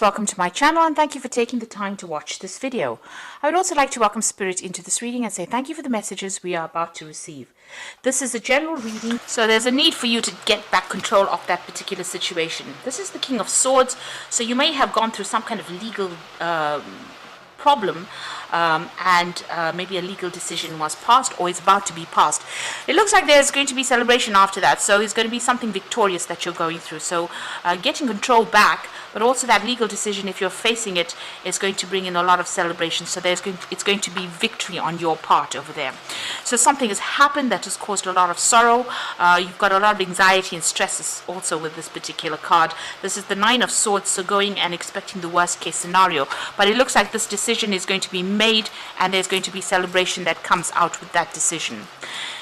Welcome to my channel and thank you for taking the time to watch this video. I would also like to welcome Spirit into this reading and say thank you for the messages we are about to receive. This is a general reading, so there's a need for you to get back control of that particular situation. This is the King of Swords, so you may have gone through some kind of legal problem and maybe a legal decision was passed or is about to be passed. It looks like there's going to be celebration after that, so it's going to be something victorious that you're going through. So getting control back, but also that legal decision, if you're facing it, is going to bring in a lot of celebration. So it's going to be victory on your part over there. So something has happened that has caused a lot of sorrow. You've got a lot of anxiety and stresses also with this particular card. This is the Nine of Swords, so going and expecting the worst case scenario. But it looks like this decision is going to be made and there's going to be celebration that comes out with that decision.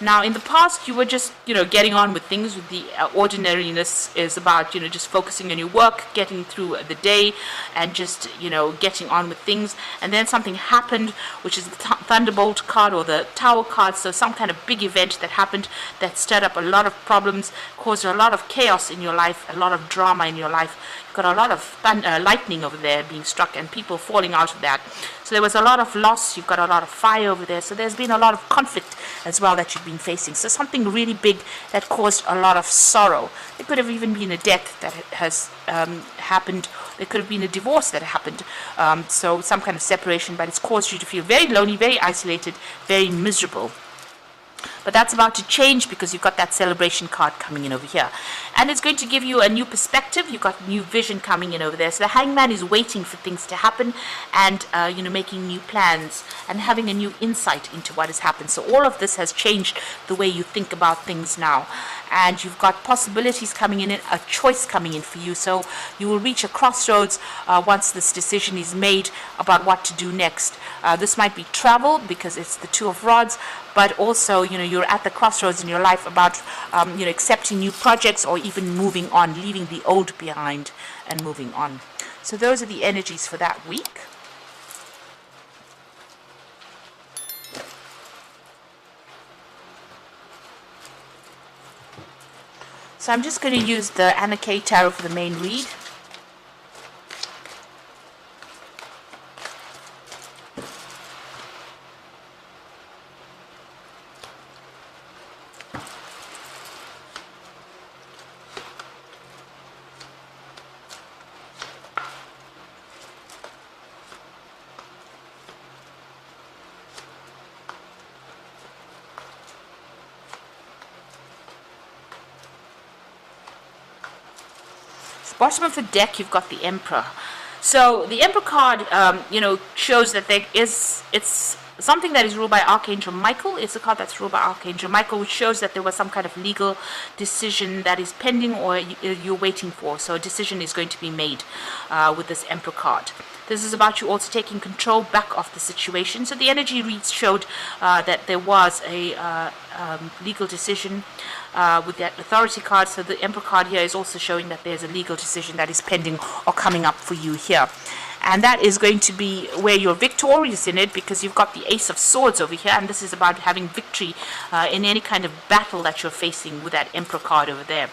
Now, in the past, you were just, getting on with things. With the ordinariness is about, just focusing on your work, getting through the day, and just, getting on with things. And then something happened, which is the Thunderbolt card or the Tower card. So some kind of big event that happened that stirred up a lot of problems, caused a lot of chaos in your life, a lot of drama in your life. You've got a lot of lightning over there being struck and people falling out of that. So there was a lot of loss. You've got a lot of fire over there. So there's been a lot of conflict as well that you've been facing. So something really big that caused a lot of sorrow. There could have even been a death that has happened. There could have been a divorce that happened. So some kind of separation, but it's caused you to feel very lonely, very isolated, very miserable. But that's about to change because you've got that celebration card coming in over here. And it's going to give you a new perspective. You've got new vision coming in over there. So the Hangman is waiting for things to happen and, making new plans and having a new insight into what has happened. So all of this has changed the way you think about things now. And you've got possibilities coming in, a choice coming in for you. So you will reach a crossroads once this decision is made about what to do next. This might be travel because it's the Two of Rods, but also, you're at the crossroads in your life about, accepting new projects or even moving on, leaving the old behind and moving on. So those are the energies for that week. So I'm just going to use the Anna K Tarot for the main read. Bottom of the deck, you've got the Emperor. So the Emperor card, shows that it's something that is ruled by Archangel Michael. It's a card that's ruled by Archangel Michael, which shows that there was some kind of legal decision that is pending or you're waiting for. So a decision is going to be made with this Emperor card. This is about you also taking control back of the situation. So the energy reads showed that there was a legal decision with that Authority card. So the Emperor card here is also showing that there's a legal decision that is pending or coming up for you here. And that is going to be where you're victorious in it because you've got the Ace of Swords over here. And this is about having victory in any kind of battle that you're facing with that Emperor card over there.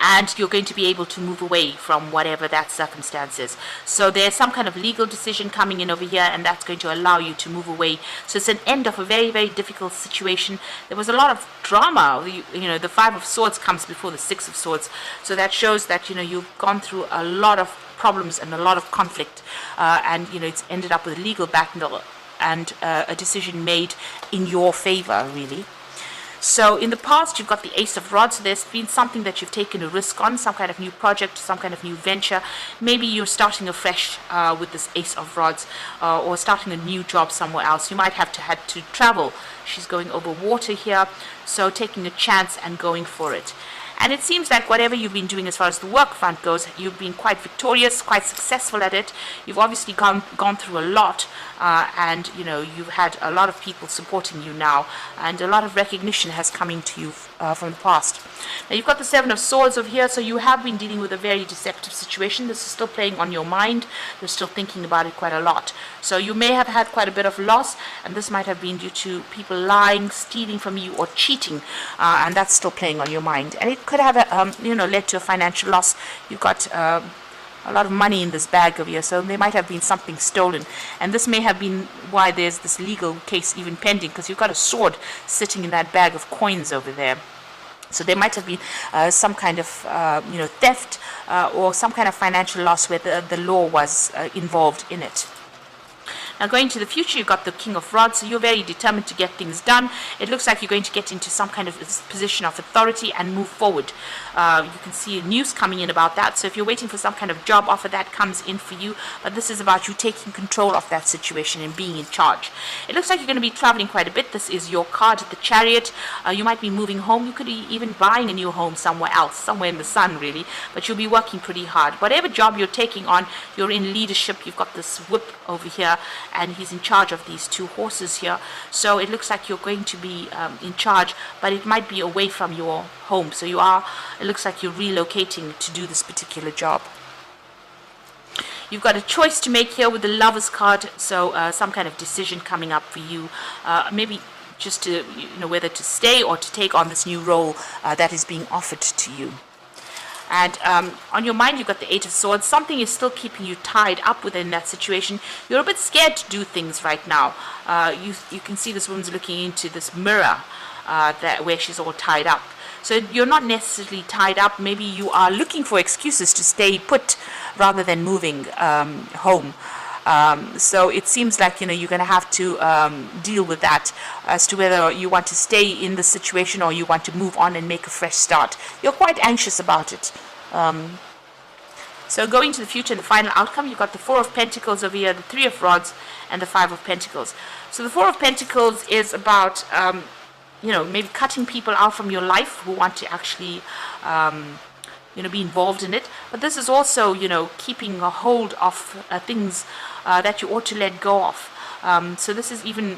And you're going to be able to move away from whatever that circumstance is. So there's some kind of legal decision coming in over here, and that's going to allow you to move away. So it's an end of a very, very difficult situation. There was a lot of drama. The Five of Swords comes before the Six of Swords. So that shows that, you've gone through a lot of problems and a lot of conflict. And, it's ended up with a legal battle and a decision made in your favor, really. So in the past, you've got the Ace of Rods. So there's been something that you've taken a risk on, some kind of new project, some kind of new venture. Maybe you're starting afresh with this Ace of Rods or starting a new job somewhere else. You might have had to travel. She's going over water here, so taking a chance and going for it. And it seems like whatever you've been doing as far as the work front goes, you've been quite victorious, quite successful at it. You've obviously gone through a lot, and you've had a lot of people supporting you now, and a lot of recognition has come into you from the past. Now you've got the Seven of Swords over here, so you have been dealing with a very deceptive situation. This is still playing on your mind. You're still thinking about it quite a lot. So you may have had quite a bit of loss, and this might have been due to people lying, stealing from you, or cheating, and that's still playing on your mind. And it could have led to a financial loss. You've got a lot of money in this bag over here, so there might have been something stolen, and this may have been why there's this legal case even pending, because you've got a sword sitting in that bag of coins over there. So there might have been some kind of theft or some kind of financial loss where the law was involved in it. Now going to the future, you've got the King of Rods, so you're very determined to get things done. It looks like you're going to get into some kind of position of authority and move forward. You can see news coming in about that, so if you're waiting for some kind of job offer, that comes in for you, but this is about you taking control of that situation and being in charge. It looks like you're going to be traveling quite a bit. This is your card, the Chariot. You might be moving home. You could be even buying a new home somewhere else, somewhere in the sun really, but you'll be working pretty hard. Whatever job you're taking on, you're in leadership. You've got this whip over here, and he's in charge of these two horses here, so it looks like you're going to be in charge, but it might be away from your home, so it looks like you're relocating to do this particular job. You've got a choice to make here with the Lover's card, so some kind of decision coming up for you, maybe just to whether to stay or to take on this new role that is being offered to you. And on your mind, you've got the Eight of Swords. Something is still keeping you tied up within that situation. You're a bit scared to do things right now. You can see this woman's looking into this mirror where she's all tied up. So you're not necessarily tied up. Maybe you are looking for excuses to stay put rather than moving home. So it seems like you're going to have to deal with that as to whether you want to stay in the situation or you want to move on and make a fresh start. You're quite anxious about it. So going to the future and the final outcome, you've got the Four of Pentacles over here, the Three of Rods, and the Five of Pentacles. So the Four of Pentacles is about maybe cutting people out from your life who want to actually be involved in it. But this is also, keeping a hold of things that you ought to let go of. So this is even,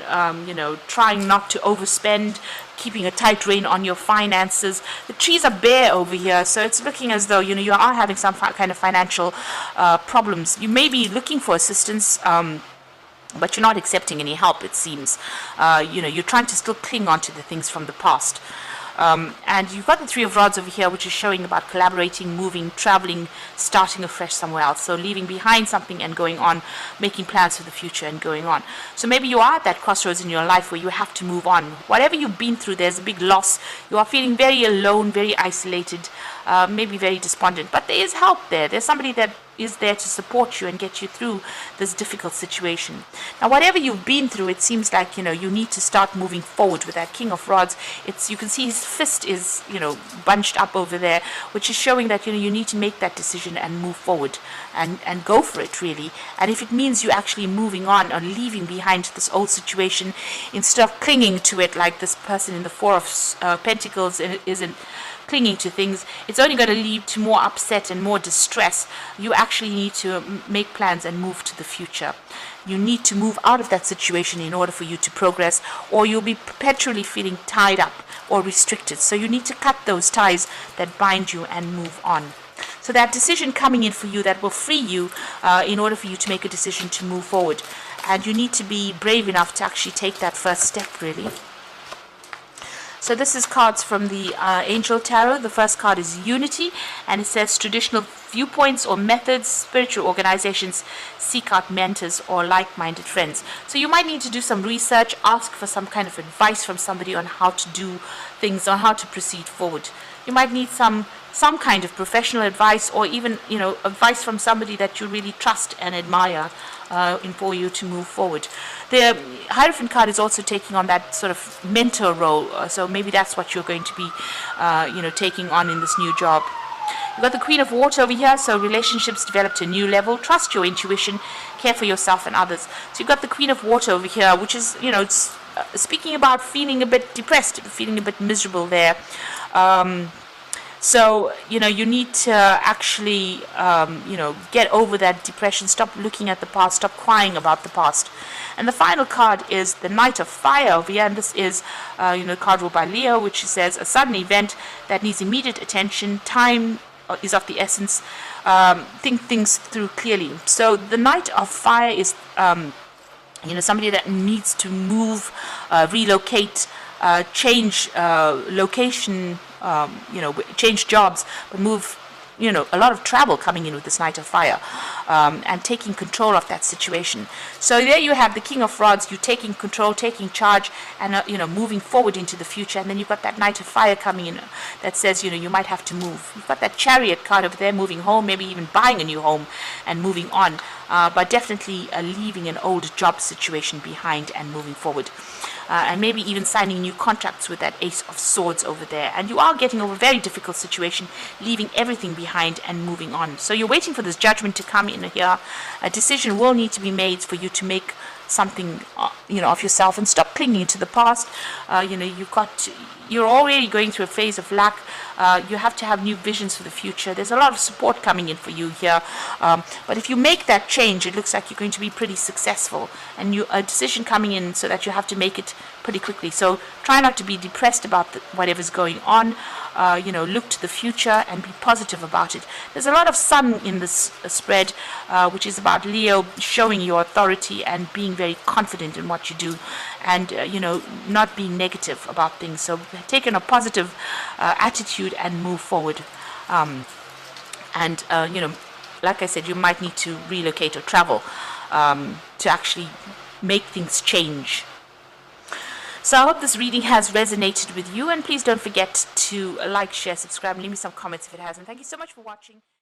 trying not to overspend, keeping a tight rein on your finances. The trees are bare over here, so it's looking as though, you are having some kind of financial problems. You may be looking for assistance, but you're not accepting any help, it seems. You're trying to still cling on to the things from the past. And you've got the Three of Rods over here, which is showing about collaborating, moving, traveling, starting afresh somewhere else. So leaving behind something and going on, making plans for the future and going on. So maybe you are at that crossroads in your life where you have to move on. Whatever you've been through, there's a big loss. You are feeling very alone, very isolated, maybe very despondent. But there is help there. There's somebody that is there to support you and get you through this difficult situation. Now, whatever you've been through, it seems like, you need to start moving forward with that King of Rods. You can see his fist is, bunched up over there, which is showing that, you need to make that decision and move forward and go for it, really. And if it means you actually moving on or leaving behind this old situation, instead of clinging to it like this person in the Four of Pentacles isn't clinging to things, it's only going to lead to more upset and more distress. You actually need to make plans and move to the future. You need to move out of that situation in order for you to progress, or you'll be perpetually feeling tied up or restricted. So you need to cut those ties that bind you and move on. So that decision coming in for you that will free you in order for you to make a decision to move forward. And you need to be brave enough to actually take that first step, really. So this is cards from the Angel Tarot. The first card is Unity, and it says traditional viewpoints or methods, spiritual organizations seek out mentors or like-minded friends. So you might need to do some research, ask for some kind of advice from somebody on how to do things, on how to proceed forward. You might need some kind of professional advice, or even advice from somebody that you really trust and admire for you to move forward. The Hierophant card is also taking on that sort of mentor role, so maybe that's what you're going to be taking on in this new job. You've got the Queen of Water over here, so relationships develop to a new level. Trust your intuition, care for yourself and others. So you've got the Queen of Water over here, which is it's speaking about feeling a bit depressed, feeling a bit miserable there. So, you need to actually, get over that depression, stop looking at the past, stop crying about the past. And the final card is the Knight of Fire over here, and this is, a card ruled by Leo, which says a sudden event that needs immediate attention, time is of the essence, think things through clearly. So the Knight of Fire is, somebody that needs to move, relocate, change location, change jobs, but move a lot of travel coming in with this Knight of Fire, and taking control of that situation. So there you have the King of Rods, you taking control, taking charge, and moving forward into the future. And then you've got that Knight of Fire coming in that says, you might have to move. You've got that Chariot card over there, moving home, maybe even buying a new home and moving on, but definitely leaving an old job situation behind and moving forward. And maybe even signing new contracts with that Ace of Swords over there. And you are getting over a very difficult situation, leaving everything behind and moving on. So you're waiting for this Judgment to come in here. A decision will need to be made for you to make something, of yourself and stop clinging to the past. You're already going through a phase of lack. You have to have new visions for the future. There's a lot of support coming in for you here. But if you make that change, it looks like you're going to be pretty successful. And a decision coming in so that you have to make it pretty quickly. So try not to be depressed about whatever's going on. Look to the future and be positive about it. There's a lot of sun in this spread, which is about Leo showing your authority and being very confident in what you do, and not being negative about things. So take a positive attitude and move forward. Like I said, you might need to relocate or travel to actually make things change. So I hope this reading has resonated with you, and please don't forget to like, share, subscribe, and leave me some comments if it hasn't. Thank you so much for watching.